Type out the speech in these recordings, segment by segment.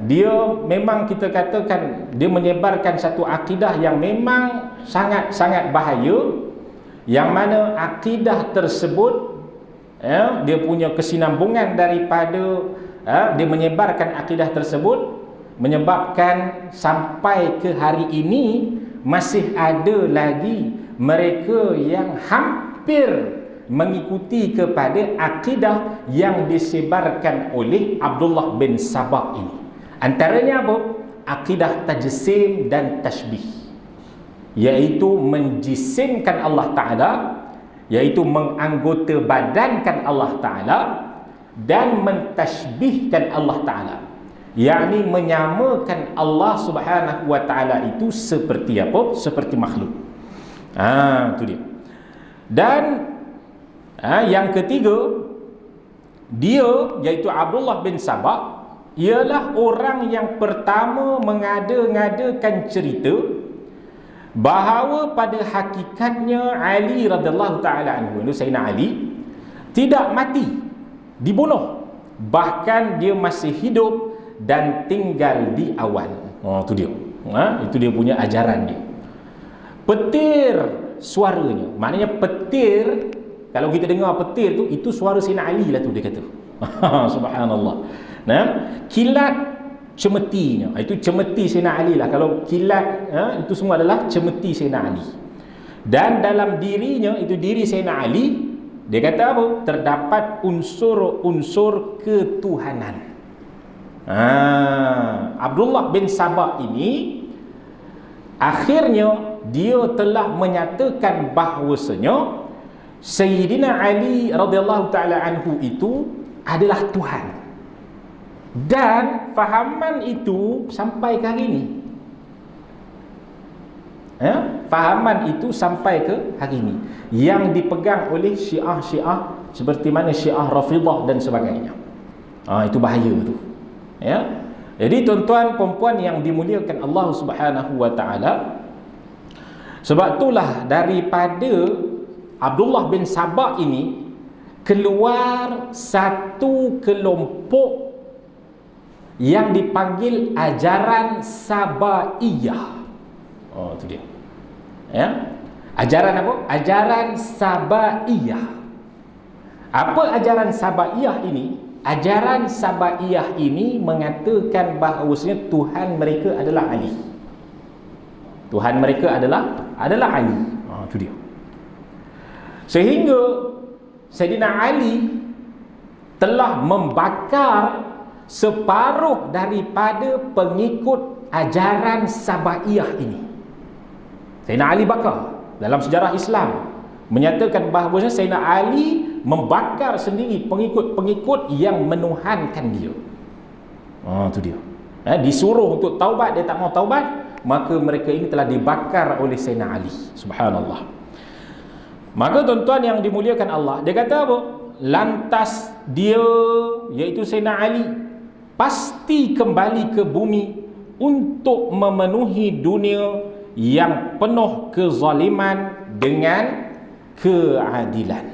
dia memang kita katakan dia menyebarkan satu akidah yang memang sangat-sangat bahaya, yang mana akidah tersebut dia punya kesinambungan daripada dia menyebarkan akidah tersebut menyebabkan sampai ke hari ini masih ada lagi mereka yang hampir mengikuti kepada akidah yang disebarkan oleh Abdullah bin Sabah ini. Antaranya apa? Akidah tajsim dan tashbih, iaitu menjisimkan Allah Ta'ala, iaitu menganggota badankan Allah Ta'ala, dan mentashbihkan Allah Ta'ala, yakni menyamakan Allah Subhanahu wa Ta'ala itu seperti apa? Seperti makhluk. Itu dia. Dan yang ketiga, dia iaitu Abdullah bin Sabah ialah orang yang pertama mengada-ngadakan cerita bahawa pada hakikatnya Ali radhiyallahu taala anhu, Sayyidina Ali, tidak mati, dibunuh, bahkan dia masih hidup dan tinggal di awan. Itu dia. Itu dia punya ajaran dia. Petir suaranya, maknanya petir, kalau kita dengar petir tu, itu suara Sayyidina Ali lah tu, dia kata. Subhanallah. Kilat cemetinya, itu cemeti Sayyidina Ali lah. Kalau kilat itu semua adalah cemeti Sayyidina Ali. Dan dalam dirinya, itu diri Sayyidina Ali, dia kata apa? Terdapat unsur-unsur ketuhanan. Abdullah bin Sabah ini akhirnya dia telah menyatakan bahawasanya Sayyidina Ali radhiyallahu taala anhu itu adalah Tuhan. Dan fahaman itu sampai ke hari ini. Fahaman itu sampai ke hari ini, yang dipegang oleh Syiah-Syiah seperti mana Syiah Rafidah dan sebagainya. Itu bahaya tu. Jadi tuan-tuan perempuan yang dimuliakan Allah Subhanahu wa taala, sebab itulah daripada Abdullah bin Sabah ini keluar satu kelompok yang dipanggil ajaran Sabaiyah. Itu dia. Ajaran apa? Ajaran Sabaiyah. Apa ajaran Sabaiyah ini? Ajaran Sabaiyah ini mengatakan bahawasanya Tuhan mereka adalah Ali. Tuhan mereka adalah Ali. Itu dia. Sehingga Sayyidina Ali telah membakar separuh daripada pengikut ajaran Sabaiyah ini. Sayyidina Ali bakar. Dalam sejarah Islam menyatakan bahawa Sayyidina Ali membakar sendiri pengikut-pengikut yang menuhankan dia. Itu dia. Disuruh untuk taubat, dia tak mau taubat, maka mereka ini telah dibakar oleh Sayyidina Ali. Subhanallah. Maka tuan-tuan yang dimuliakan Allah, dia kata apa? Lantas dia, iaitu Sayyidina Ali, pasti kembali ke bumi untuk memenuhi dunia yang penuh kezaliman dengan keadilan.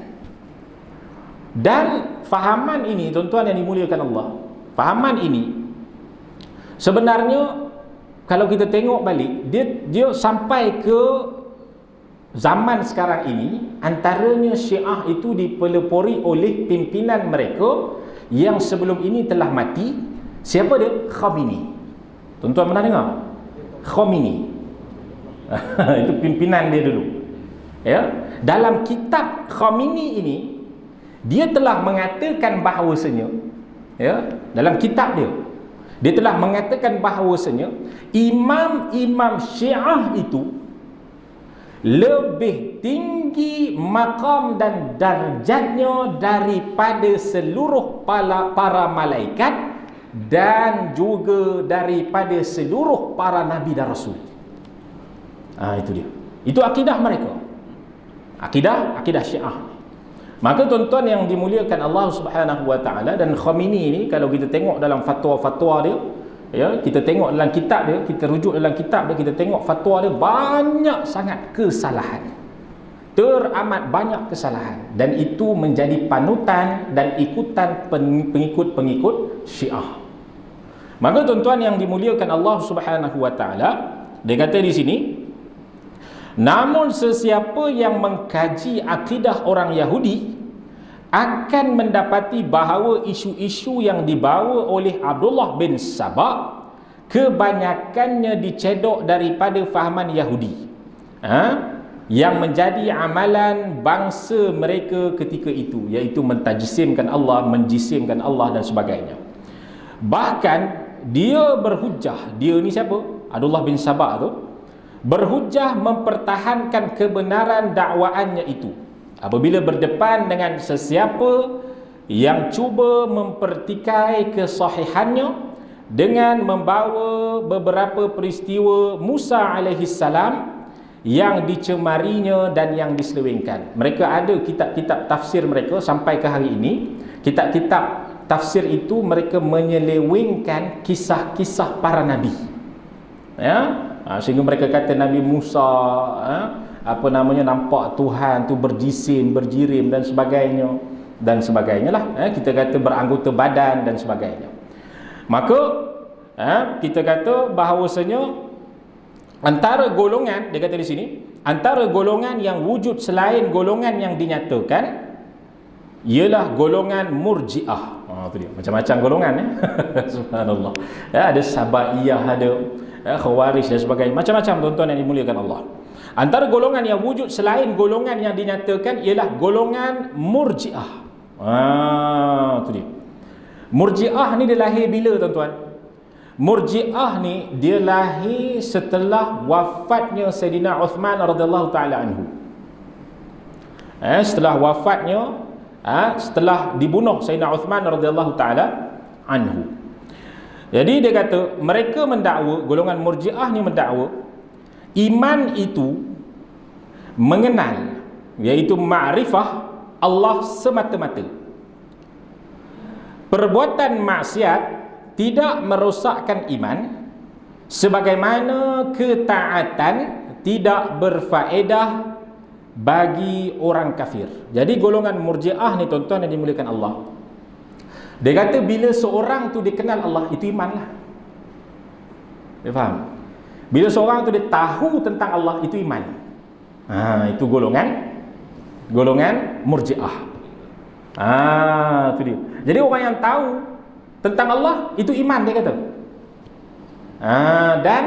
Dan fahaman ini, tuan-tuan yang dimuliakan Allah, fahaman ini sebenarnya kalau kita tengok balik, dia sampai ke zaman sekarang ini. Antaranya Syiah itu dipelopori oleh pimpinan mereka yang sebelum ini telah mati. Siapa dia? Khomeini. Tuan-tuan pernah dengar? Khomeini. Itu pimpinan dia dulu. Dalam kitab Khomeini ini, dia telah mengatakan bahawasanya, dalam kitab dia telah mengatakan bahawasanya imam-imam Syiah itu lebih tinggi maqam dan darjatnya daripada seluruh para malaikat dan juga daripada seluruh para nabi dan rasul. Itu dia. Itu akidah mereka. Akidah Syiah. Maka tuan-tuan yang dimuliakan Allah Subhanahu wa taala, dan Khomeini ini kalau kita tengok dalam fatwa-fatwa dia, kita tengok dalam kitab dia, kita rujuk dalam kitab dia, kita tengok fatwa dia, banyak sangat kesalahan. Teramat banyak kesalahan, dan itu menjadi panutan dan ikutan pengikut-pengikut Syiah. Maka tuan-tuan yang dimuliakan Allah Subhanahu wa taala, dia kata di sini, namun sesiapa yang mengkaji akidah orang Yahudi akan mendapati bahawa isu-isu yang dibawa oleh Abdullah bin Sabah kebanyakannya dicedok daripada fahaman Yahudi, yang menjadi amalan bangsa mereka ketika itu, iaitu mentajsimkan Allah, menjisimkan Allah dan sebagainya. Bahkan dia berhujah, dia ni siapa? Abdullah bin Sabah tu berhujah mempertahankan kebenaran dakwaannya itu apabila berdepan dengan sesiapa yang cuba mempertikai kesahihannya dengan membawa beberapa peristiwa Musa alaihi salam yang dicemarinya dan yang diselewengkan. Mereka ada kitab-kitab tafsir mereka sampai ke hari ini. Kitab-kitab tafsir itu mereka menyelewengkan kisah-kisah para nabi, ya. Sehingga mereka kata Nabi Musa nampak Tuhan tu berjisim, berjirim dan sebagainya lah, kita kata beranggota badan dan sebagainya. Maka kita kata bahawasanya antara golongan, dia kata di sini, antara golongan yang wujud selain golongan yang dinyatakan ialah golongan Murji'ah. Tu dia, macam-macam golongan, subhanallah. Ada Sabaiyah, ada Khawarij dan sebagainya, macam-macam tuan-tuan yang dimuliakan Allah. Antara golongan yang wujud selain golongan yang dinyatakan ialah golongan Murji'ah. Tu dia. Murji'ah ni dia lahir bila tuan-tuan? Murji'ah ni dia lahir setelah wafatnya Sayyidina Uthman radhiyallahu taala anhu. Setelah wafatnya, setelah dibunuh Sayyidina Uthman radhiyallahu taala anhu. Jadi dia kata mereka mendakwa, golongan Murji'ah ni mendakwa iman itu mengenal, iaitu ma'rifah Allah semata-mata. Perbuatan maksiat tidak merosakkan iman, sebagaimana ketaatan tidak berfaedah bagi orang kafir. Jadi golongan Murji'ah ni tuan-tuan yang dimuliakan Allah, dia kata bila seorang tu dikenal Allah, itu iman lah. Dia faham? Bila seorang tu dia tahu tentang Allah, itu iman. Itu golongan Murji'ah. Itu dia. Jadi orang yang tahu tentang Allah, itu iman, dia kata. Dan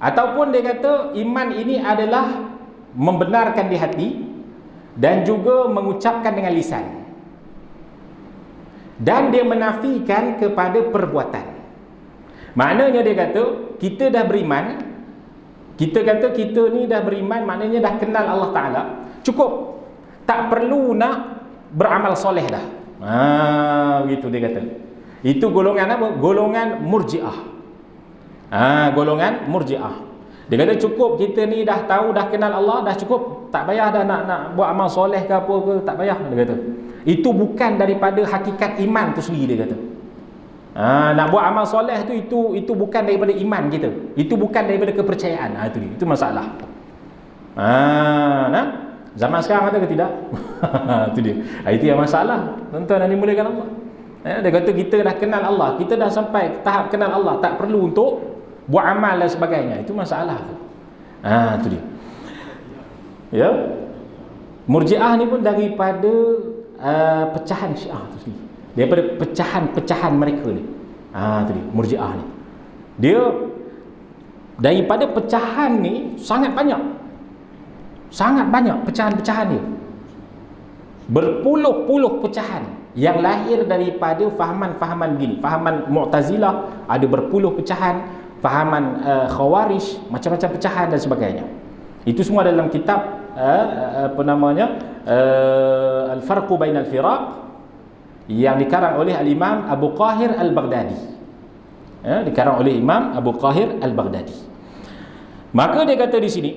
ataupun dia kata iman ini adalah membenarkan di hati dan juga mengucapkan dengan lisan, dan dia menafikan kepada perbuatan. Maknanya dia kata kita dah beriman, kita kata kita ni dah beriman, maknanya dah kenal Allah Ta'ala, cukup, tak perlu nak beramal soleh dah. Begitu dia kata. Itu golongan apa? Golongan Murji'ah. Golongan Murji'ah. Dia kata cukup kita ni dah tahu, dah kenal Allah, dah cukup, tak payah dah nak buat amal soleh ke apa ke, tak payah, dia kata. Itu bukan daripada hakikat iman tu sendiri, dia kata. Nak buat amal soleh tu itu bukan daripada iman kita. Itu bukan daripada kepercayaan. Itu dia. Itu masalah. Zaman sekarang ada ke tidak? Itu dia. Itu yang masalah. Tuan-tuan yang dimuliakan Allah. Dia kata kita dah kenal Allah, kita dah sampai tahap kenal Allah, tak perlu untuk buat amal dan sebagainya. Itu masalah tu. Itu dia. Ya. Murji'ah ni pun daripada pecahan Syiah tu sendiri, daripada pecahan-pecahan mereka ni. Itu dia, Murji'ah ni. Dia daripada pecahan ni sangat banyak pecahan-pecahan dia. Berpuluh-puluh pecahan yang lahir daripada fahaman-fahaman gini. Fahaman Mu'tazilah ada berpuluh pecahan, fahaman Khawarij, macam-macam pecahan dan sebagainya. Itu semua dalam kitab Al-Farqu Bainal Firaq yang dikarang oleh Al-Imam Abu Qahir Al-Baghdadi. Dikarang oleh Imam Abu Qahir Al-Baghdadi. Maka dia kata di sini,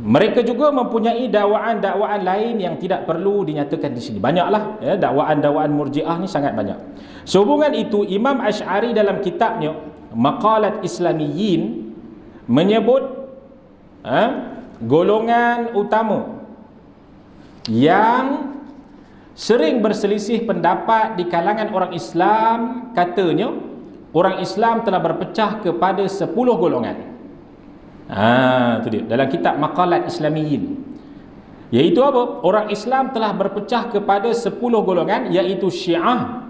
mereka juga mempunyai dakwaan-dakwaan lain yang tidak perlu dinyatakan di sini. Banyaklah, dakwaan-dakwaan Murji'ah ni sangat banyak. Sehubungan itu, Imam Asy'ari dalam kitabnya Maqalat Islamiyyin menyebut golongan utama yang sering berselisih pendapat di kalangan orang Islam. Katanya orang Islam telah berpecah kepada 10 golongan. Itu dia dalam kitab Maqalat Islamiyin, iaitu apa? Orang Islam telah berpecah kepada 10 golongan, iaitu Syiah.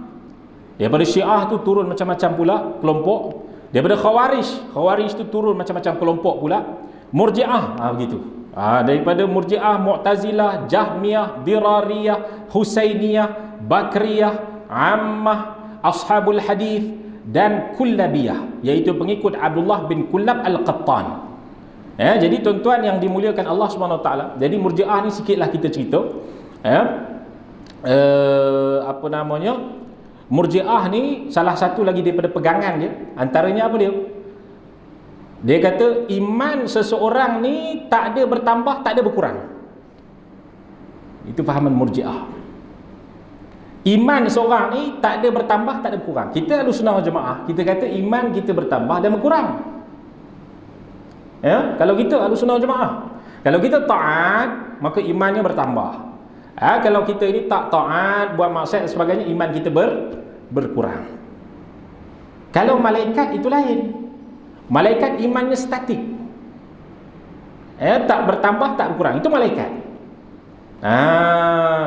Daripada Syiah tu turun macam-macam pula kelompok. Daripada Khawarij tu turun macam-macam kelompok pula. Murji'ah, begitu. Daripada Murji'ah, Mu'tazilah, Jahmiyah, Dirariyah, Husainiyah, Bakriyah, Ammah, Ashabul Hadith dan Kullabiyah, iaitu pengikut Abdullah bin Kullab Al-Qattan. Jadi tuan-tuan yang dimuliakan Allah SWT, jadi Murji'ah ni sikitlah kita cerita. Murji'ah ni salah satu lagi daripada pegangan dia, antaranya apa dia? Dia kata iman seseorang ni tak ada bertambah, tak ada berkurang. Itu fahaman Murji'ah. Iman seorang ni tak ada bertambah, tak ada berkurang. Kita Ahlussunnah wal Jamaah, kita kata iman kita bertambah dan berkurang. Kalau kita Ahlussunnah wal Jamaah, kalau kita taat, maka imannya bertambah. Kalau kita ini tak taat, buat maksiat dan sebagainya, iman kita berkurang. Kalau malaikat itu lain. Malaikat imannya statik, tak bertambah, tak berkurang. Itu malaikat.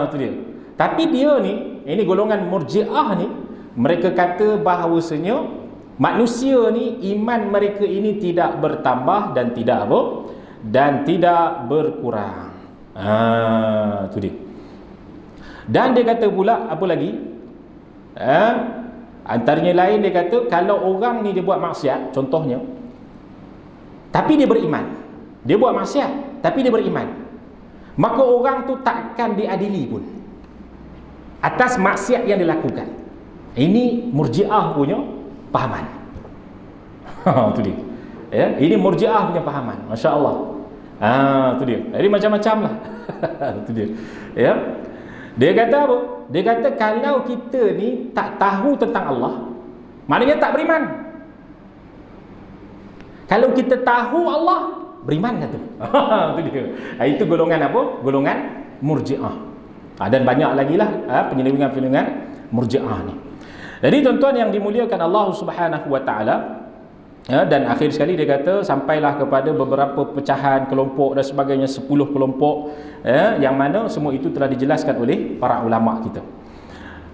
Itu dia. Tapi dia ni, ini golongan Murji'ah ni, mereka kata bahawasanya manusia ni, iman mereka ini tidak bertambah dan tidak apa? Dan tidak berkurang. Itu dia. Dan dia kata pula apa lagi? Antaranya lain, dia kata kalau orang ni dia buat maksiat, contohnya, tapi dia beriman. Dia buat maksiat tapi dia beriman, maka orang tu takkan diadili pun atas maksiat yang dilakukan. Ini Murji'ah punya pahaman. Itu dia. Ini Murji'ah punya pahaman. Masya Allah. Itu dia. Jadi macam-macam lah. Itu dia. Dia kata apa? Dia kata kalau kita ni tak tahu tentang Allah, maknanya tak beriman. Kalau kita tahu Allah, beriman kata. Itu dia. Itu golongan apa? Golongan Murji'ah. Dan banyak lagi lah penyelewenggan-penyelewenggan Murji'ah ni. Jadi tuan-tuan yang dimuliakan Allah Subhanahu wa taala, dan akhir sekali dia kata sampailah kepada beberapa pecahan kelompok dan sebagainya, 10 kelompok, yang mana semua itu telah dijelaskan oleh para ulama kita.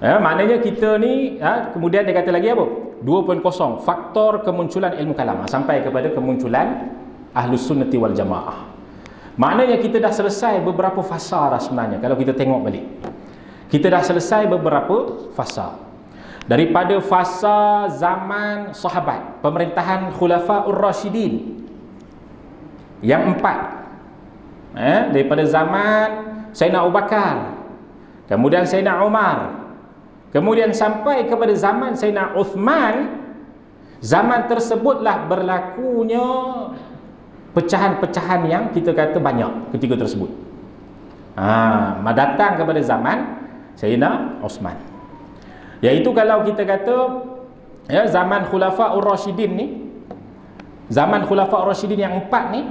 Maknanya kita ni, kemudian dia kata lagi apa? 2.0, faktor kemunculan ilmu kalam, sampai kepada kemunculan Ahlus Sunnati wal Jamaah. Maknanya kita dah selesai beberapa fasa dah sebenarnya. Kalau kita tengok balik, kita dah selesai beberapa fasa. Daripada fasa zaman sahabat, pemerintahan Khulafaur Rasyidin yang 4, daripada zaman Sayyidina Abu Bakar, kemudian Sayyidina Umar, kemudian sampai kepada zaman Sayyidina Uthman. Zaman tersebutlah berlakunya pecahan-pecahan yang kita kata banyak ketika tersebut. Datang kepada zaman Sayyidina Uthman, iaitu kalau kita kata zaman Khulafaur Rasyidin ni, zaman Khulafaur Rasyidin yang 4 ni,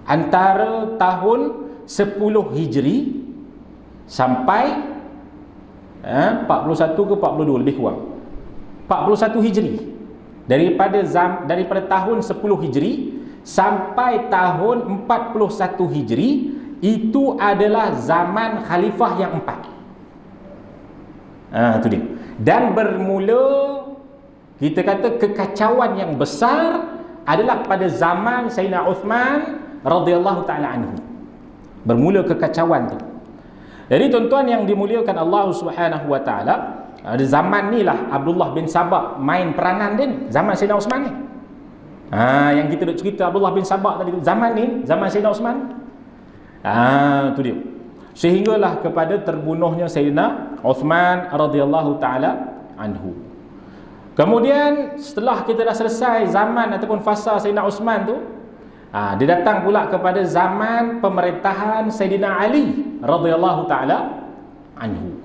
antara tahun 10 Hijri sampai 41 ke 42, lebih kurang 41 Hijri. Daripada tahun 10 Hijri sampai tahun 41 Hijri, itu adalah zaman khalifah yang 4. Itu dia. Dan bermula, kita kata kekacauan yang besar adalah pada zaman Sayyidina Uthman radhiyallahu ta'ala anhu. Bermula kekacauan tu. Jadi tuan-tuan yang dimuliakan Allah Subhanahu wa ta'ala, ada zaman ni lah Abdullah bin Sabah main peranan din, zaman Sayyidina Uthman ni. Yang kita duk cerita Abdullah bin Sabah tadi tu, zaman ni, zaman Sayyidina Uthman. Tu dia. Sehinggalah kepada terbunuhnya Sayyidina Uthman radhiyallahu ta'ala anhu. Kemudian setelah kita dah selesai zaman ataupun fasa Sayyidina Uthman tu, dia datang pula kepada zaman pemerintahan Sayyidina Ali radhiyallahu ta'ala anhu.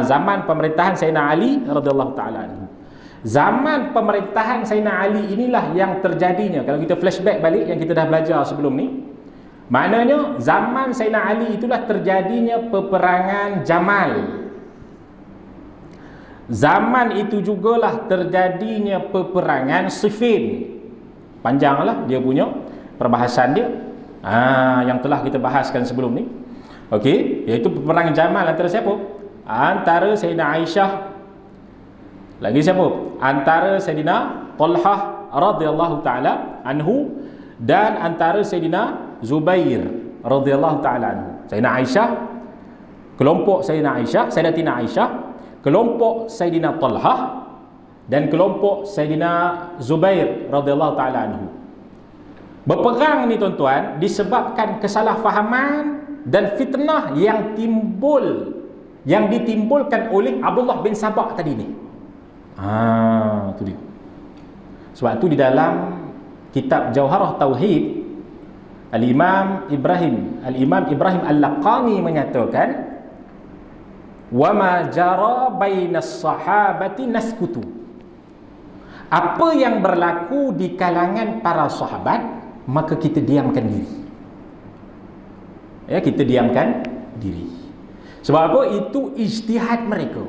Zaman pemerintahan Sayyidina Ali radhiyallahu ta'ala anhu. Zaman pemerintahan Sayyidina Ali inilah yang terjadinya, kalau kita flashback balik yang kita dah belajar sebelum ni, maknanya zaman Sayyidina Ali itulah terjadinya peperangan Jamal zaman itu jugalah terjadinya peperangan Siffin. Panjanglah dia punya perbahasan dia, yang telah kita bahaskan sebelum ni. Okey, iaitu peperangan Jamal antara siapa? Antara Sayyidina Aisyah, lagi siapa? Antara Sayyidina Talhah radhiyallahu taala anhu, dan antara Sayyidina Zubair radhiyallahu taala anhu. Sayyidina Aisyah, kelompok Sayyidina Aisyah, Sayyidatina Aisyah, kelompok Sayyidina Talhah, dan kelompok Sayyidina Zubair radhiyallahu taala anhu. Berperang ni tuan-tuan disebabkan kesalahfahaman dan fitnah yang ditimbulkan oleh Abdullah bin Sabah tadi ni. Itu dia. Sebab tu di dalam kitab Jauharah Tauhid, Al-Imam Ibrahim Al-Laqani menyatakan, wa ma jara bainas sahabati naskutu. Apa yang berlaku di kalangan para sahabat, maka kita diamkan diri. Ya, kita diamkan diri. Sebab apa? Itu ijtihad mereka.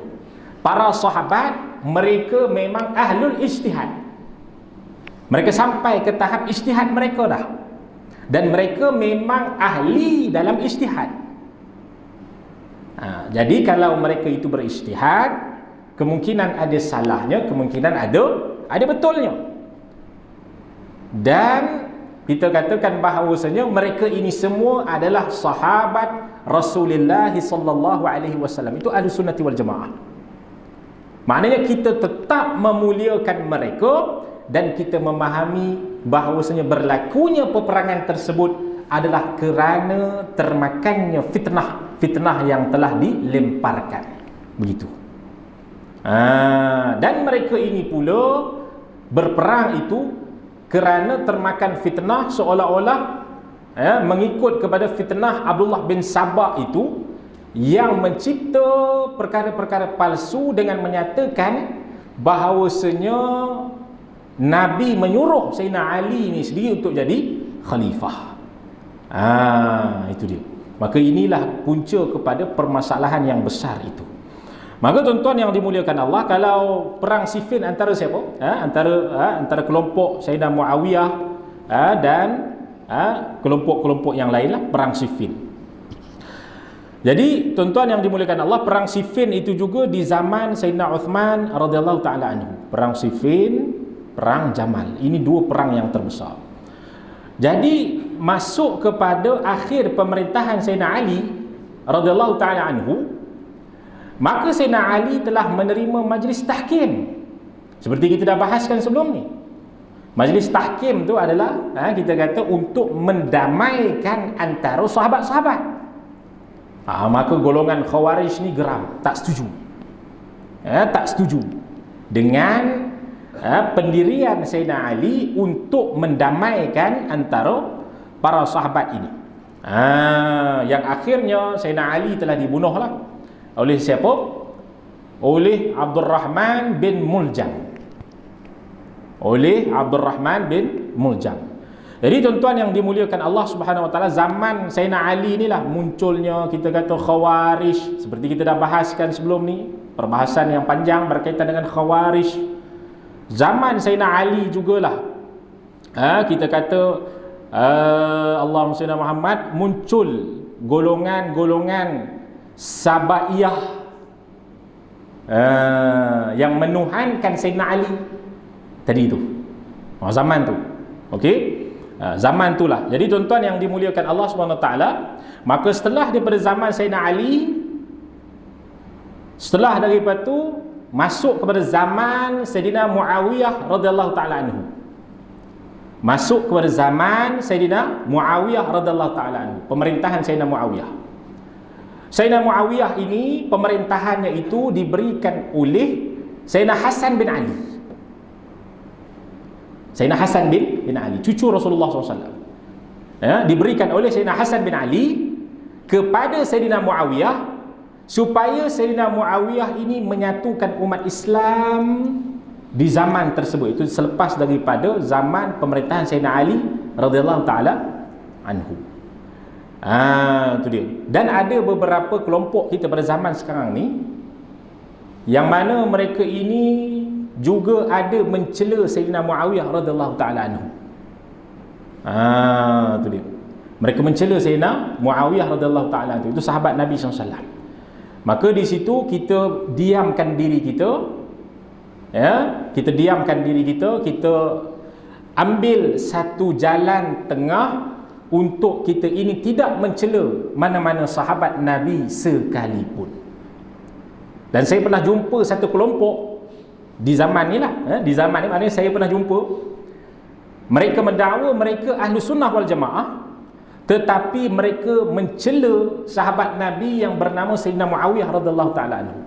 Para sahabat, mereka memang ahlul ijtihad. Mereka sampai ke tahap ijtihad mereka dah. Dan mereka memang ahli dalam ijtihad. Jadi kalau mereka itu berijtihad, kemungkinan ada salahnya, kemungkinan ada betulnya. Dan kita katakan bahawasanya mereka ini semua adalah sahabat Rasulullah sallallahu alaihi wasallam. Itu Ahlus Sunnati wal Jamaah. Maknanya kita tetap memuliakan mereka, dan kita memahami bahawasanya berlakunya peperangan tersebut adalah kerana termakannya fitnah yang telah dilemparkan. Begitu. Dan mereka ini pula berperang itu kerana termakan fitnah, seolah-olah mengikut kepada fitnah Abdullah bin Sabah itu, yang mencipta perkara-perkara palsu dengan menyatakan bahawasanya Nabi menyuruh Sayyidina Ali ni sendiri untuk jadi khalifah. Itu dia. Maka inilah punca kepada permasalahan yang besar itu. Maka tuan-tuan yang dimuliakan Allah, kalau perang Siffin antara siapa? Antara kelompok Sayyidina Muawiyah dan kelompok-kelompok yang lain lah, perang Siffin. Jadi tuan-tuan yang dimuliakan Allah, perang Siffin itu juga di zaman Sayyidina Uthman radhiyallahu taala anhu. Perang Siffin, perang Jamal. Ini dua perang yang terbesar. Jadi masuk kepada akhir pemerintahan Sayyidina Ali radhiyallahu taala anhu, maka Sayyidina Ali telah menerima majlis tahkim. Seperti kita dah bahaskan sebelum ni. Majlis tahkim tu adalah kita kata untuk mendamaikan antara sahabat-sahabat. Maka golongan Khawarij ni geram, tak setuju. Tak setuju dengan pendirian Sayyidina Ali untuk mendamaikan antara para sahabat ini. Yang akhirnya Sayyidina Ali telah dibunuhlah oleh siapa? Oleh Abdurrahman bin Muljam. Oleh Abdurrahman bin Muljam. Jadi tuan-tuan yang dimuliakan Allah Subhanahu wa taala, zaman Sayyidina Ali inilah munculnya kita kata Khawarij. Seperti kita dah bahaskan sebelum ni, perbahasan yang panjang berkaitan dengan Khawarij. Zaman Sayyidina Ali jugalah kita kata Allahumma salli Muhammad, muncul golongan-golongan Sabaiyah yang menuhankan Sayyidina Ali tadi itu. Zaman tu. Okey? Zaman itulah. Jadi tuan-tuan yang dimuliakan Allah Subhanahu Wa Taala, maka setelah daripada zaman Sayyidina Ali, setelah daripada itu masuk kepada zaman Sayyidina Muawiyah radhiyallahu taala anhu. Masuk kepada zaman Sayyidina Muawiyah radhiyallahu taala anhu, pemerintahan Sayyidina Muawiyah. Sayyidina Muawiyah ini pemerintahannya itu diberikan oleh Sayyidina Hasan bin Ali. Sayyidina Hasan bin Ali, cucu Rasulullah SAW, diberikan oleh Sayyidina Hasan bin Ali kepada Sayyidina Muawiyah, supaya Sayyidina Muawiyah ini menyatukan umat Islam di zaman tersebut. Itu selepas daripada zaman pemerintahan Sayyidina Ali radhiyallahu taala anhu. Itu dia. Dan ada beberapa kelompok kita pada zaman sekarang ni yang mana mereka ini juga ada mencela Sayyidina Muawiyah radhiyallahu taala anhu. Tu dia. Mereka mencela Sayyidina Muawiyah radhiyallahu taala anhu. Itu sahabat Nabi SAW. Maka di situ kita diamkan diri kita, ya, kita diamkan diri kita, kita ambil satu jalan tengah untuk kita ini tidak mencela mana-mana sahabat Nabi sekalipun. Dan saya pernah jumpa satu kelompok di zaman ni lah, di zaman ni maknanya saya pernah jumpa, mereka mendakwa mereka ahlu sunnah wal jamaah, tetapi mereka mencela sahabat Nabi yang bernama Sayyidina Muawiyah radhiyallahu taala anhu.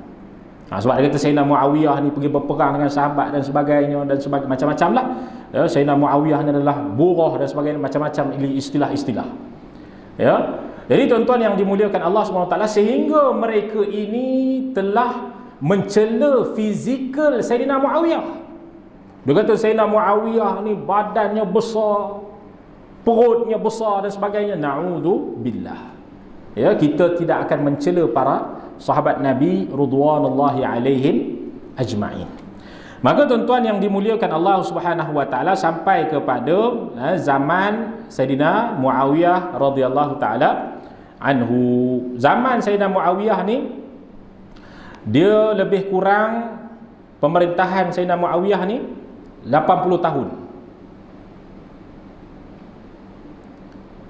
Sebab dia kata Sayyidina Muawiyah ni pergi berperang dengan sahabat dan sebagainya, dan macam-macam lah. Ya, Sayyidina Muawiyah ni adalah buruh dan sebagainya, macam-macam istilah-istilah. Ya. Jadi tuan-tuan yang dimuliakan Allah SWT, sehingga mereka ini telah mencela fizikal Sayyidina Muawiyah. Dia kata Sayyidina Muawiyah ni badannya besar, perutnya besar dan sebagainya. Na'udzubillah. Ya, kita tidak akan mencela para sahabat Nabi radhiyallahu alaihim ajma'in. Maka tuan-tuan yang dimuliakan Allah Subhanahu wa taala, sampai kepada zaman Sayyidina Muawiyah radhiyallahu taala anhu. Zaman Sayyidina Muawiyah ni, dia lebih kurang pemerintahan Sayyidina Muawiyah ni 80 tahun.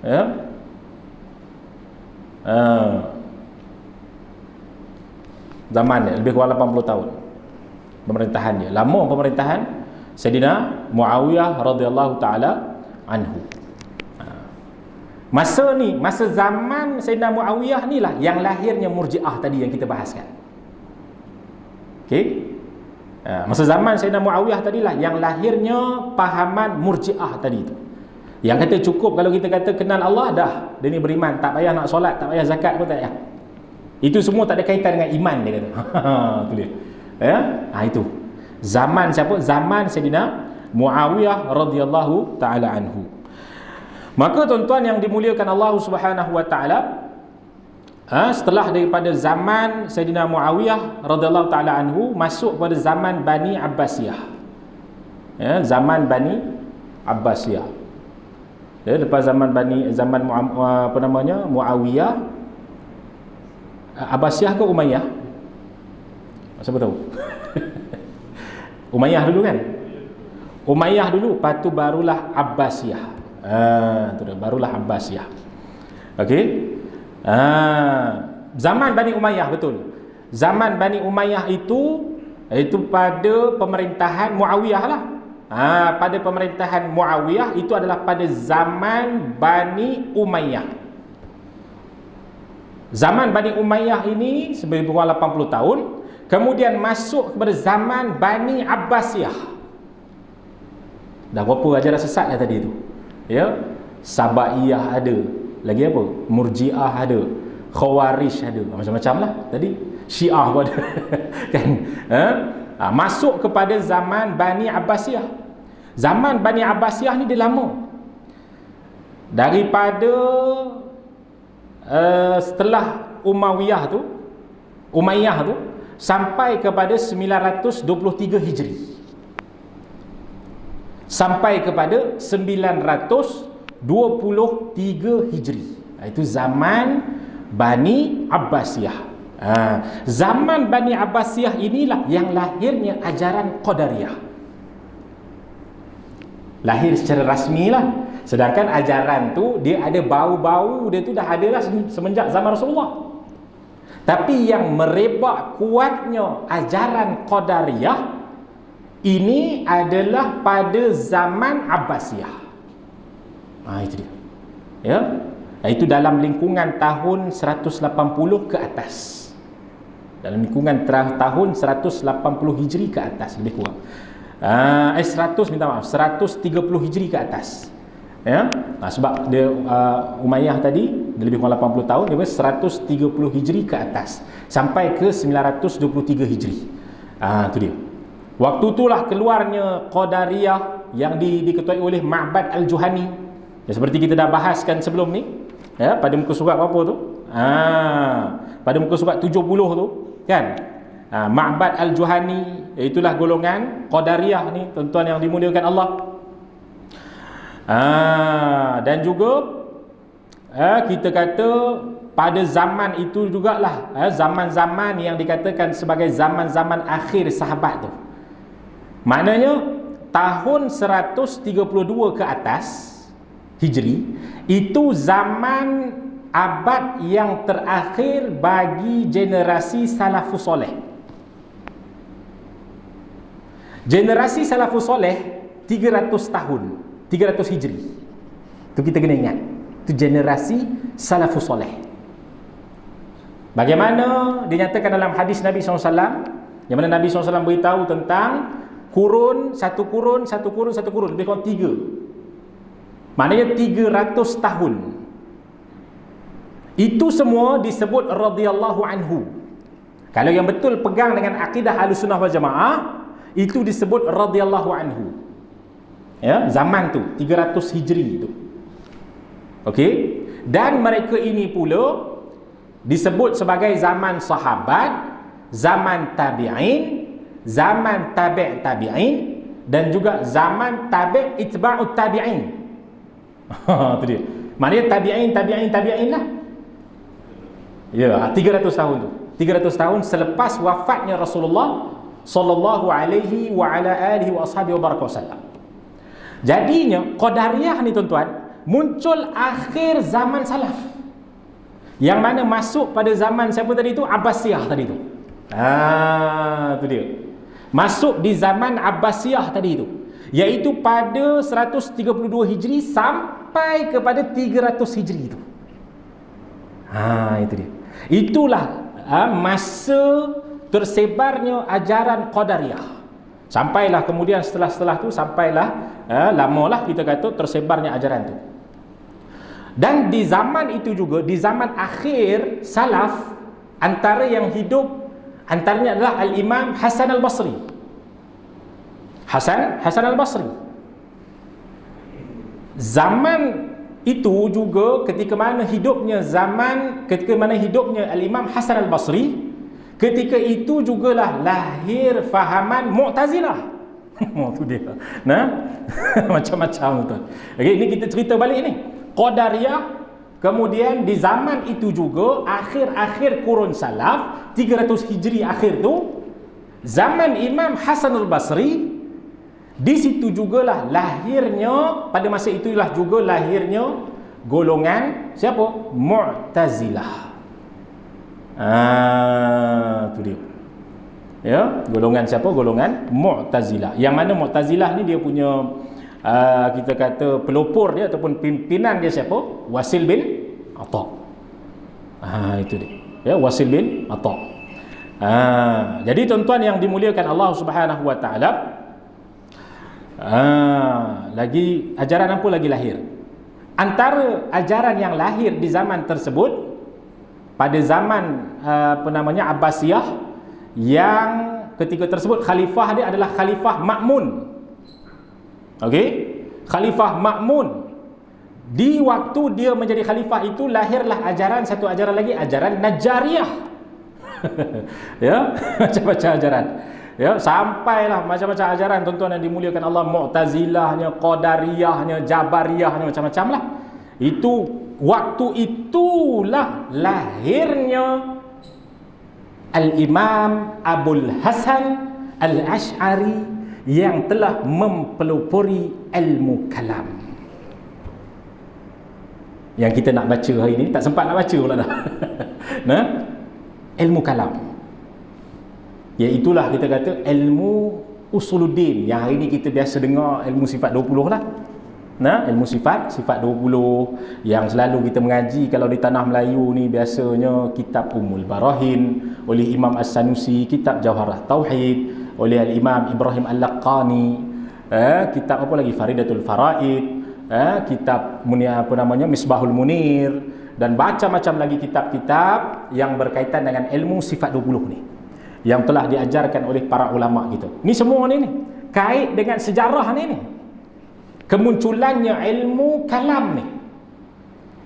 Ya. Zaman dia lebih kurang 80 tahun pemerintahan dia. Lama pemerintahan Sayyidina Muawiyah radhiyallahu taala anhu. Masa ni, masa zaman Sayyidina Muawiyah ni lah yang lahirnya Murji'ah tadi yang kita bahaskan. Okey. Masa zaman Sayyidina Muawiyah tadilah yang lahirnya pahaman Murji'ah tadi tu. Yang kata cukup kalau kita kata kenal Allah dah, dia ni beriman, tak payah nak solat, tak payah zakat pun tak payah. Itu semua tak ada kaitan dengan iman, dia kata. Itu dia. Ya? Itu. Zaman siapa? Zaman Sayyidina Muawiyah radhiyallahu taala anhu. Maka tuan-tuan yang dimuliakan Allah Subhanahu wa taala, setelah daripada zaman Sayyidina Muawiyah radhiyallahu taala anhu, masuk pada zaman Bani Abbasiyah. Ya, zaman Bani Abbasiyah. Ya, lepas zaman Muawiyah, Abbasiyah ke Umayyah? Siapa tahu? Umayyah dulu kan? Umayyah dulu, lepas tu barulah Abbasiyah. Barulah Abbasiyah. Okey. Zaman Bani Umayyah, betul. Zaman Bani Umayyah itu pada pemerintahan Muawiyah lah. Pada pemerintahan Muawiyah itu adalah pada zaman Bani Umayyah. Zaman Bani Umayyah ini lebih kurang 80 tahun. Kemudian masuk kepada zaman Bani Abbasiyah. Dah berapa ajaran sesat dah tadi tu. Ya, Sabaiyah ada, lagi apa? Murji'ah ada, Khawarij ada, macam-macam lah tadi. Syiah pun ada. Kan? Masuk kepada zaman Bani Abbasiyah. Zaman Bani Abbasiyah ni dia lama. Daripada setelah Umayyah tu sampai kepada 923 Hijri. Sampai kepada 923 Hijri. Itu zaman Bani Abbasiyah. Zaman Bani Abbasiyah inilah yang lahirnya ajaran Qadariyah. Lahir secara rasmi lah. Sedangkan ajaran tu dia ada bau-bau dia tu dah ada lah semenjak zaman Rasulullah. Tapi yang merebak kuatnya ajaran Qadariyah ini adalah pada zaman Abbasiyah. Itu dia. Ya. Itu dalam lingkungan tahun 180 ke atas. Dalam lingkungan tahun 180 Hijri ke atas, lebih kurang. 130 Hijri ke atas. Ya. Sebab dia Umayyah tadi dia lebih kurang 80 tahun, dia 130 Hijri ke atas sampai ke 923 Hijri. Itu dia. Waktu itulah keluarnya Qadariyah yang diketuai oleh Ma'bad Al-Juhani. Ya, seperti kita dah bahaskan sebelum ni. Ya, pada muka surat berapa tu? Pada muka surat 70 tu, kan? Ma'bad Al-Juhani, itulah golongan Qadariyah ni, tuan-tuan yang dimuliakan Allah. Dan juga kita kata pada zaman itu jugalah zaman-zaman yang dikatakan sebagai zaman-zaman akhir sahabat tu. Maknanya tahun 132 ke atas Hijri itu zaman abad yang terakhir bagi generasi salafus soleh. Generasi salafus soleh 300 tahun, 300 Hijri. Itu kita kena ingat. Itu generasi salafus soleh. Bagaimana dinyatakan dalam hadis Nabi SAW, yang mana Nabi SAW beritahu tentang satu kurun, lebih kurang 3. Maknanya 300 tahun. Itu semua disebut radhiyallahu anhu. Kalau yang betul pegang dengan akidah Ahlussunnah wal Jamaah, itu disebut radhiyallahu anhu. Ya, zaman tu 300 Hijri itu. Okey? Dan mereka ini pula disebut sebagai zaman sahabat, zaman tabi'in, zaman tabi' tabi'in, dan juga zaman tabi' itba'ut tabi'in. Itu dia. Maknanya tabi'in lah. Ya, 300 tahun tu. 300 tahun selepas wafatnya Rasulullah sallallahu alaihi wa ala alihi wa ashabihi wa wasallam. Jadinya Qadariyah ni tuan-tuan muncul akhir zaman salaf, yang mana masuk pada zaman siapa tadi tu? Abbasiyah tadi tu. Itu dia. Masuk di zaman Abbasiyah tadi tu, iaitu pada 132 Hijri sampai kepada 300 Hijri itu. Itu dia. Itulah masa tersebarnya ajaran Qadariyah. Sampailah kemudian setelah tu sampailah lamalah kita kata tersebarnya ajaran tu. Dan di zaman itu juga, di zaman akhir salaf, antara yang hidup antaranya adalah Al-Imam Hasan Al-Basri. Hasan Al-Basri. Zaman itu juga ketika mana hidupnya Al-Imam Hasan Al-Basri, ketika itu jugalah lahir fahaman Mu'tazilah. Itu dia. Macam-macam tuan. Okey, ini kita cerita balik ni. Qadariyah, kemudian di zaman itu juga akhir-akhir kurun salaf 300 Hijri akhir tu, zaman Imam Hasan Al-Basri, di situ jugalah lahirnya, pada masa itulah juga lahirnya golongan siapa? Mu'tazilah. Itu dia. Ya, golongan siapa? Golongan Mu'tazilah. Yang mana Mu'tazilah ni dia punya kita kata pelopor dia ataupun pimpinan dia siapa? Wasil bin Atha. Itu dia. Ya, Wasil bin Atha. Jadi tuan-tuan yang dimuliakan Allah Subhanahu wa taala, lagi ajaran apa lagi lahir? Antara ajaran yang lahir di zaman tersebut pada zaman Abbasiyah, yang ketika tersebut khalifah dia adalah Khalifah Ma'mun. Okey, Khalifah Ma'mun. Di waktu dia menjadi khalifah itu lahirlah satu ajaran lagi, ajaran Najjariyah. Ya, macam-macam ajaran. Ya, sampailah macam-macam ajaran tuan-tuan yang dimuliakan Allah, Mu'tazilahnya, Qadariyahnya, Jabariyahnya, macam-macam lah. Itu waktu itulah lahirnya Al-Imam Abul Hasan Al-Ash'ari yang telah mempelopori ilmu kalam. Yang kita nak baca hari ini, tak sempat nak baca pula dah. Ilmu kalam, iaitulah kita kata ilmu usuluddin, yang hari ini kita biasa dengar ilmu sifat 20 lah. Ilmu sifat 20 yang selalu kita mengaji kalau di tanah Melayu ni, biasanya kitab Ummul Barahin oleh Imam As-Sanusi, kitab Jawharah Tauhid oleh Al-Imam Ibrahim Al-Laqani, kitab apa lagi, Faridatul Faraid, kitab Misbahul Munir, dan macam-macam lagi kitab-kitab yang berkaitan dengan ilmu sifat 20 ni, yang telah diajarkan oleh para ulama kita. Ni semua ni kait dengan sejarah ni, kemunculannya ilmu kalam ni.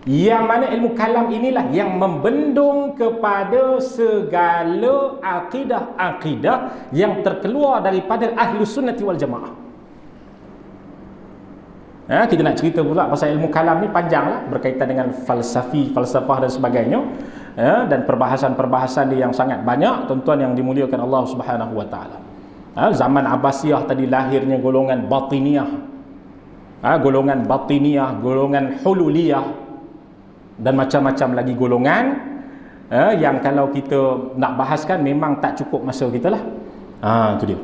Yang mana ilmu kalam inilah yang membendung kepada segala akidah-akidah yang terkeluar daripada Ahlus Sunnati wal Jamaah. Kita nak cerita pula pasal ilmu kalam ni panjanglah, berkaitan dengan falsafah dan sebagainya. Dan perbahasan-perbahasan dia yang sangat banyak, tuan-tuan yang dimuliakan Allah Subhanahu wa taala. Zaman Abbasiyah tadi lahirnya golongan Batiniyah. Golongan Hululiyah dan macam-macam lagi golongan yang kalau kita nak bahaskan memang tak cukup masa kita lah. Itu dia.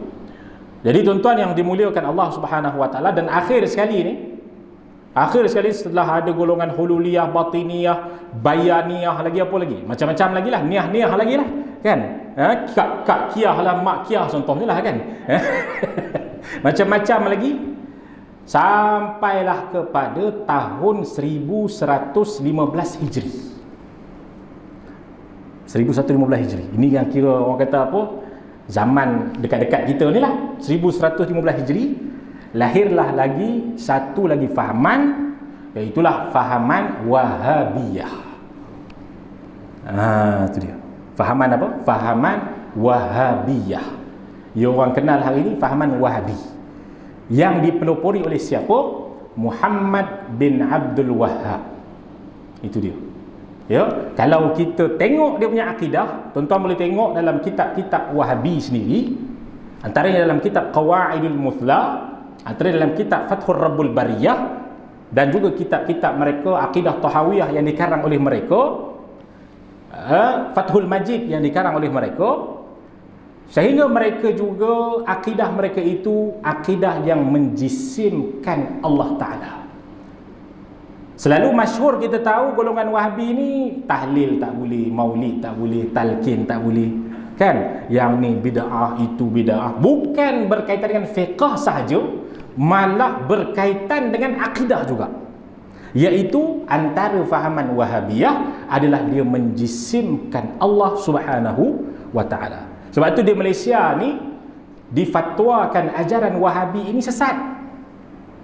Jadi tuan-tuan yang dimuliakan Allah Subhanahu wa taala, dan akhir sekali setelah ada golongan Hululiyah, Batiniyah, Bayaniyah, lagi apa lagi? Macam-macam lagi lah, niah lagi lah, kan? Kak Kiah lah, Mak Kiah contohnya lah, kan? Macam-macam lagi. Sampailah kepada tahun 1115 Hijri. 1115 Hijri. Ini yang kira orang kata apa? Zaman dekat-dekat kita ni lah. 1115 Hijri. Lahirlah lagi satu lagi fahaman, iaitulah fahaman Wahabiyah. Itu dia. Fahaman apa? Fahaman Wahabiyah. Yang orang kenal hari ini fahaman Wahabi. Yang dipelopori oleh siapa? Muhammad bin Abdul Wahhab. Itu dia. Ya, kalau kita tengok dia punya akidah, tuan-tuan boleh tengok dalam kitab-kitab Wahabi sendiri, antaranya dalam kitab Qawaidul Muthla, antaranya dalam kitab Fathur Rabbul Bariyah, dan juga kitab-kitab mereka akidah Tahawiyah yang dikarang oleh mereka, Fathul Majid yang dikarang oleh mereka. Sehingga mereka juga, akidah mereka itu akidah yang menjisimkan Allah Ta'ala. Selalu masyhur kita tahu golongan Wahabi ni tahlil tak boleh, maulid tak boleh, talqin tak boleh, kan? Yang ni bid'ah, itu bid'ah. Bukan berkaitan dengan fiqh sahaja, malah berkaitan dengan akidah juga. Iaitu antara fahaman Wahabiyah adalah dia menjisimkan Allah Subhanahu wa Ta'ala. Sebab tu di Malaysia ni difatwakan ajaran Wahabi ini sesat,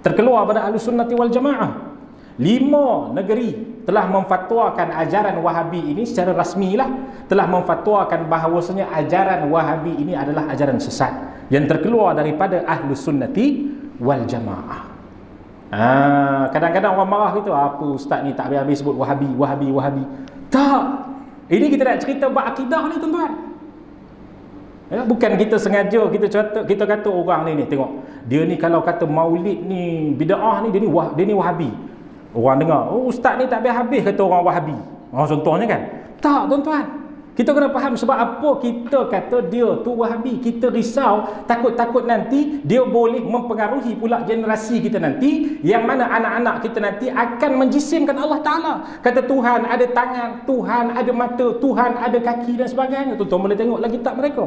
terkeluar pada Ahlus Sunnati wal Jamaah. 5 negeri telah memfatwakan ajaran Wahabi ini secara rasmi lah, telah memfatwakan bahawasanya ajaran Wahabi ini adalah ajaran sesat yang terkeluar daripada Ahlus Sunnati wal Jamaah. Kadang-kadang orang marah gitu, apa ustaz ni tak habis-habis sebut Wahabi. Tak. Ini kita nak cerita bab akidah ni, tuan-tuan. Bukan kita sengaja kita kata orang ni tengok, dia ni kalau kata maulid ni bid'ah ni, dia ni Wahabi. Orang dengar, oh ustaz ni tak habis kata orang Wahabi. Contohnya kan. Tak, tuan-tuan. Kita kena faham sebab apa kita kata dia tu Wahabi. Kita risau, takut-takut nanti dia boleh mempengaruhi pula generasi kita nanti, yang mana anak-anak kita nanti akan menjisimkan Allah Ta'ala. Kata Tuhan ada tangan, Tuhan ada mata, Tuhan ada kaki dan sebagainya. Tuan-tuan boleh tengok lagi kitab mereka.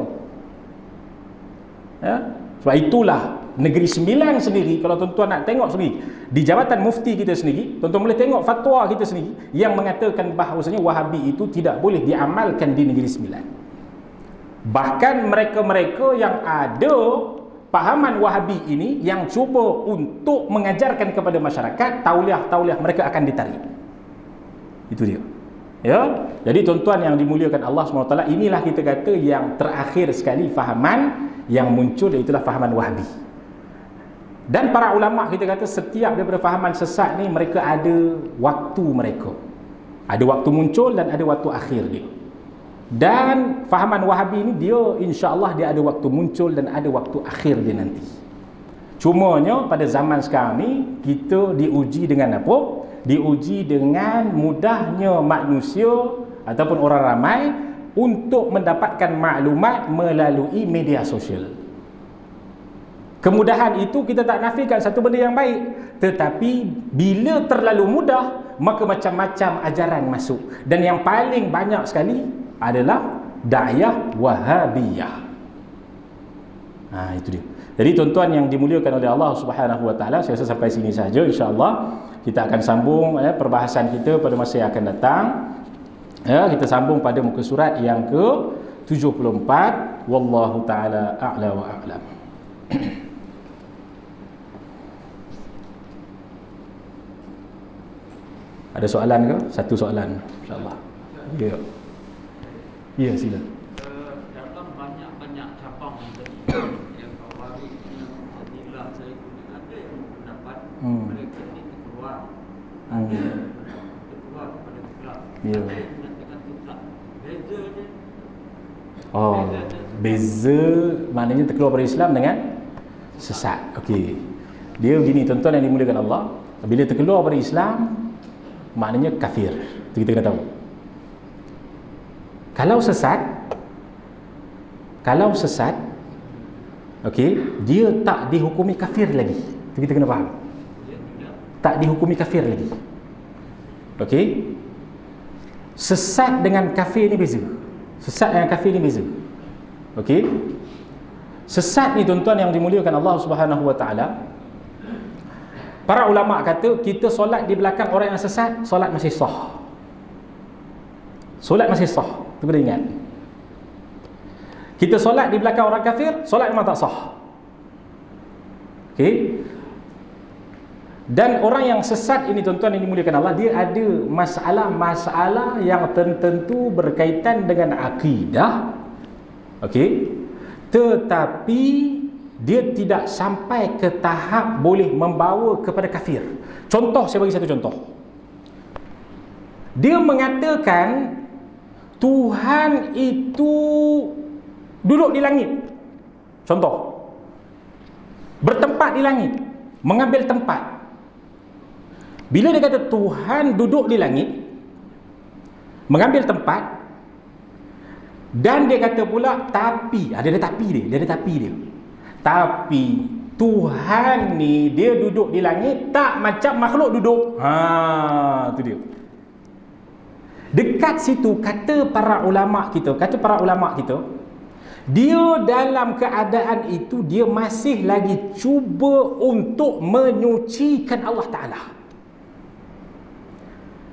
Sebab itulah Negeri Sembilan sendiri, kalau tuan-tuan nak tengok sendiri, di Jabatan Mufti kita sendiri, tuan-tuan boleh tengok fatwa kita sendiri yang mengatakan bahawasanya Wahabi itu tidak boleh diamalkan di Negeri Sembilan. Bahkan mereka-mereka yang ada pahaman Wahabi ini, yang cuba untuk mengajarkan kepada masyarakat, tauliah-tauliah mereka akan ditarik. Itu dia. Ya, jadi tuan-tuan yang dimuliakan Allah SWT, inilah kita kata yang terakhir sekali fahaman yang muncul, itulah fahaman Wahabi. Dan para ulama kita kata setiap daripada fahaman sesat ni mereka ada waktu mereka. Ada waktu muncul dan ada waktu akhir dia. Dan fahaman Wahabi ni dia insya-Allah dia ada waktu muncul dan ada waktu akhir dia nanti. Cumanya pada zaman sekarang ni kita diuji dengan apa? Diuji dengan mudahnya manusia ataupun orang ramai untuk mendapatkan maklumat melalui media sosial. Kemudahan itu kita tak nafikan satu benda yang baik, tetapi bila terlalu mudah maka macam-macam ajaran masuk, dan yang paling banyak sekali adalah da'iyah Wahabiyah. Itu dia. Jadi tuan-tuan yang dimuliakan oleh Allah Subhanahu wa taala, saya rasa sampai sini saja, insya-Allah kita akan sambung perbahasan kita pada masa yang akan datang. Kita sambung pada muka surat yang ke-74. Wallahu taala a'la wa a'lam. Ada soalan ke? Satu soalan, insya-Allah. Ya. Ya, sila. Dalam banyak-banyak cabang yang Khawarij yang Mu'tazilah saya ikuti, ada yang berpendapat mereka ini terkeluar. Ada yang terkeluar kepada Islam. Ya. Ada yang menyatakan Islam. Beza dia. Oh, beza maknanya terkeluar dari Islam dengan sesat. Okey. Dia begini, tuan-tuan yang dimuliakan Allah, bila terkeluar dari Islam maknanya kafir. Itu kita kena tahu. Kalau sesat, okey, dia tak dihukumi kafir lagi. Itu kita kena faham. Tak dihukumi kafir lagi. Okey. Sesat dengan kafir ni beza. Sesat dengan kafir ni beza. Okey. Sesat ni tuan-tuan yang dimuliakan Allah Subhanahu Wa Taala, para ulama kata kita solat di belakang orang yang sesat, solat masih sah. Solat masih sah. Itu kena ingat. Kita solat di belakang orang kafir, solat memang tak sah. Okey. Dan orang yang sesat ini tuan-tuan yang dimuliakan Allah, dia ada masalah-masalah yang tertentu berkaitan dengan akidah. Okey. Tetapi dia tidak sampai ke tahap boleh membawa kepada kafir. Contoh, saya bagi satu contoh. Dia mengatakan Tuhan itu duduk di langit. Contoh. Bertempat di langit, mengambil tempat. Bila dia kata Tuhan duduk di langit, mengambil tempat, dan dia kata pula tapi, ada tapi dia. Tapi Tuhan ni dia duduk di langit tak macam makhluk duduk. Tu dia. Dekat situ kata para ulama kita, dia dalam keadaan itu dia masih lagi cuba untuk menyucikan Allah Ta'ala.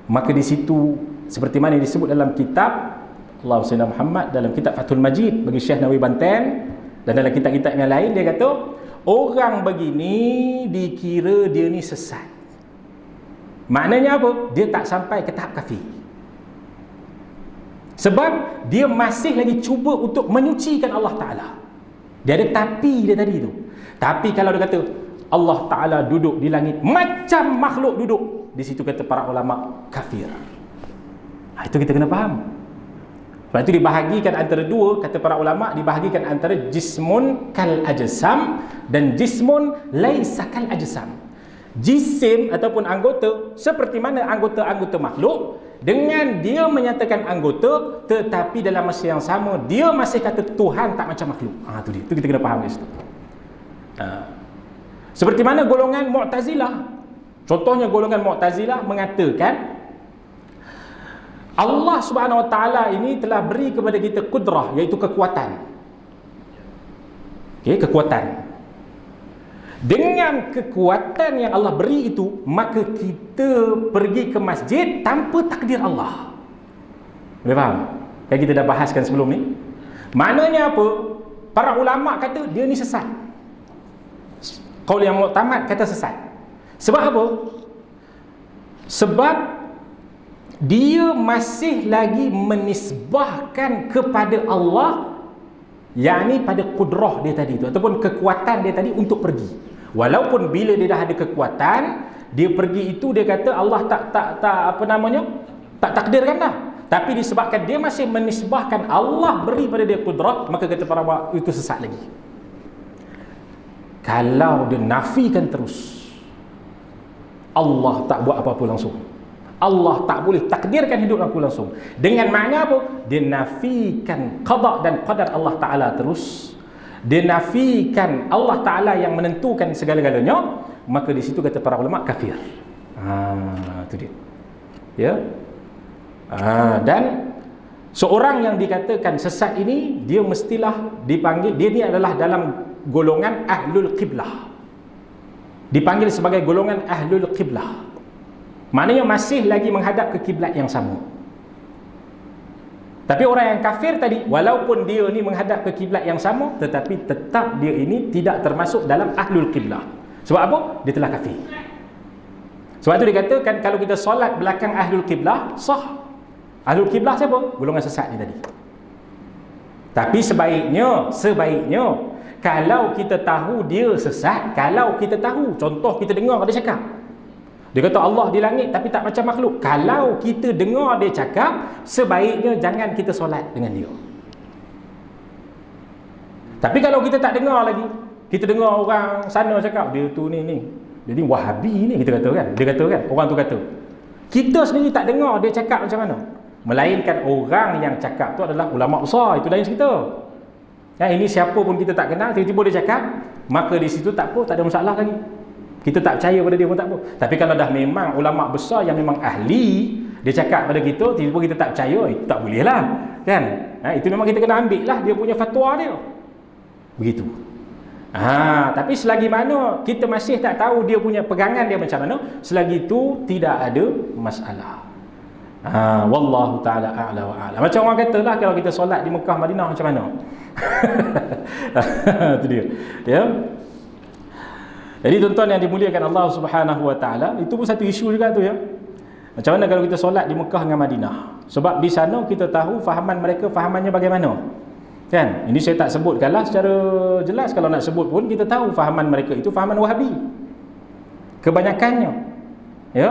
Maka di situ seperti mana disebut dalam kitab Allahumma salli ala Muhammad, dalam kitab Fathul Majid bagi Syekh Nawawi Banten, dan dalam kitab-kitab yang lain, dia kata orang begini dikira dia ni sesat. Maknanya apa? Dia tak sampai ke tahap kafir. Sebab dia masih lagi cuba untuk menyucikan Allah Ta'ala. Dia ada tapi dia tadi tu. Tapi kalau dia kata Allah Ta'ala duduk di langit macam makhluk duduk, di situ kata para ulama kafir. Itu kita kena faham. Sebab itu dibahagikan antara dua, kata para ulama, dibahagikan antara jismun kal ajsam dan jismun laisa kal ajsam. Jisim ataupun anggota seperti mana anggota-anggota makhluk, dengan dia menyatakan anggota, tetapi dalam masa yang sama dia masih kata Tuhan tak macam makhluk. Itu dia. Itu kita kena faham di situ. Seperti mana golongan Mu'tazilah. Contohnya golongan Mu'tazilah mengatakan Allah Subhanahu Wa Taala ini telah beri kepada kita kudrah, iaitu kekuatan. Okey, kekuatan. Dengan kekuatan yang Allah beri itu, maka kita pergi ke masjid tanpa takdir Allah. Boleh faham? Yang kita dah bahaskan sebelum ni. Maknanya apa? Para ulama kata dia ni sesat. Qaul yang mu'tamad kata sesat. Sebab apa? Sebab dia masih lagi menisbahkan kepada Allah, yakni pada kudrah dia tadi tu, ataupun kekuatan dia tadi untuk pergi. Walaupun bila dia dah ada kekuatan, dia pergi itu dia kata Allah tak takdirkan dah. Tapi disebabkan dia masih menisbahkan Allah beri pada dia kudrah, maka kata para ulama itu sesat lagi. Kalau dia nafikan terus, Allah tak buat apa-apa langsung, Allah tak boleh takdirkan hidup aku langsung, dengan makna apa? Dia nafikan qada dan qadar Allah Ta'ala terus. Dia nafikan Allah Ta'ala yang menentukan segala-galanya, maka di situ kata para ulama kafir. Itu dia. Ya. Dan seorang yang dikatakan sesat ini, dia mestilah dipanggil, dia ni adalah dalam golongan ahlul qiblah. Dipanggil sebagai golongan ahlul qiblah. Maknanya masih lagi menghadap ke kiblat yang sama. Tapi orang yang kafir tadi, walaupun dia ni menghadap ke kiblat yang sama, tetapi tetap dia ini tidak termasuk dalam ahlul qiblah. Sebab apa? Dia telah kafir. Sebab tu dikatakan kalau kita solat belakang ahlul qiblah, sah. Ahlul qiblah siapa? Golongan sesat ni tadi. Tapi sebaiknya kalau kita tahu dia sesat, kalau kita tahu, contoh kita dengar dia cakap, dia kata Allah di langit tapi tak macam makhluk. Kalau kita dengar dia cakap, sebaiknya jangan kita solat dengan dia. Tapi kalau kita tak dengar lagi, kita dengar orang sana cakap dia tu ni, jadi Wahabi ni kita kata kan, dia kata kan, orang tu kata, kita sendiri tak dengar dia cakap macam mana, melainkan orang yang cakap tu adalah ulama besar, itu lain cerita. Ya, ini siapa pun kita tak kenal, tiba-tiba dia cakap, maka di situ tak apa, tak ada masalah lagi. Kita tak percaya pada dia pun tak apa. Tapi kalau dah memang ulama besar yang memang ahli, dia cakap pada kita, tiba-tiba kita tak percaya, itu tak boleh lah, kan? Itu memang kita kena ambil lah dia punya fatwa dia. Begitu. Tapi selagi mana kita masih tak tahu dia punya pegangan dia macam mana, selagi itu tidak ada masalah. Wallahu ta'ala a'la wa a'lam. Macam orang katalah kalau kita solat di Mekah Madinah macam mana? Itu dia. Ya. Jadi tuan-tuan yang dimuliakan Allah Subhanahu wa taala, itu pun satu isu juga tu ya. Macam mana kalau kita solat di Mekah dengan Madinah? Sebab di sana kita tahu fahaman mereka fahamannya bagaimana. Kan? Ini saya tak sebutkanlah secara jelas, kalau nak sebut pun kita tahu fahaman mereka itu fahaman Wahabi. Kebanyakannya. Ya.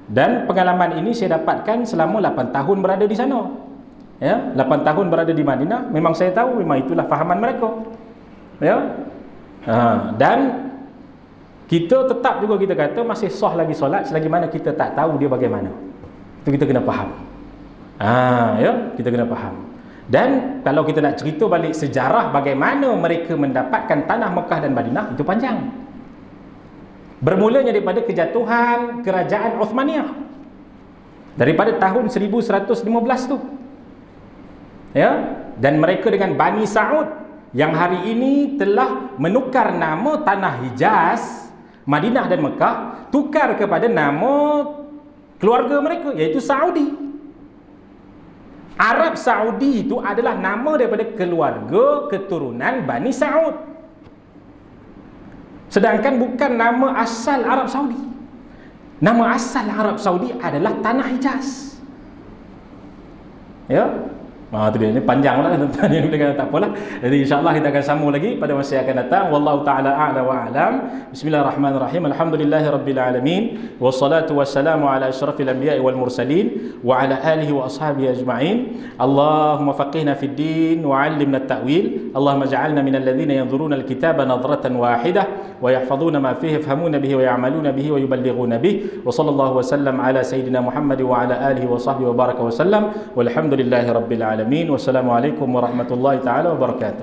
Dan pengalaman ini saya dapatkan selama 8 tahun berada di sana. Ya, 8 tahun berada di Madinah, memang saya tahu memang itulah fahaman mereka. Ya. Dan kita tetap juga kita kata masih sah lagi solat selagi mana kita tak tahu dia bagaimana. Itu kita kena faham. Ya, kita kena faham. Dan kalau kita nak cerita balik sejarah bagaimana mereka mendapatkan tanah Mekah dan Madinah, itu panjang. Bermulanya daripada kejatuhan kerajaan Uthmaniyah daripada tahun 1115 tu. Ya, dan mereka dengan Bani Saud yang hari ini telah menukar nama tanah Hijaz, Madinah dan Mekah, tukar kepada nama keluarga mereka, iaitu Saudi. Arab Saudi itu adalah nama daripada keluarga keturunan Bani Saud. Sedangkan bukan nama asal Arab Saudi. Nama asal Arab Saudi adalah tanah Hijaz. Ya. Itu dia, ini panjang lah tuan-tuan yang boleh kata, tak apalah. Jadi insya-Allah kita akan sambung lagi pada masa yang akan datang. Wallahu taala a'la wa a'lam. Bismillahirrahmanirrahim. Alhamdulillahirabbil alamin wassalatu wassalamu ala asyrafil anbiya'i wal mursalin wa ala alihi wa ashabihi ajma'in. Allahumma faqihna fid din wa 'allimna at-ta'wil. Allahumma ij'alna minal ladzina yanzuruna al-kitaba nadratan wahidah wa yahfazuna ma fihi yafhamuna bihi wa ya'maluna bihi wa yuballighuna bihi. Wa sallallahu wa sallam ala sayyidina Muhammad wa ala alihi wa sahbihi wa baraka wa sallam. Walhamdulillahirabbil alamin. Wassalamualaikum warahmatullahi taala wabarakatuh.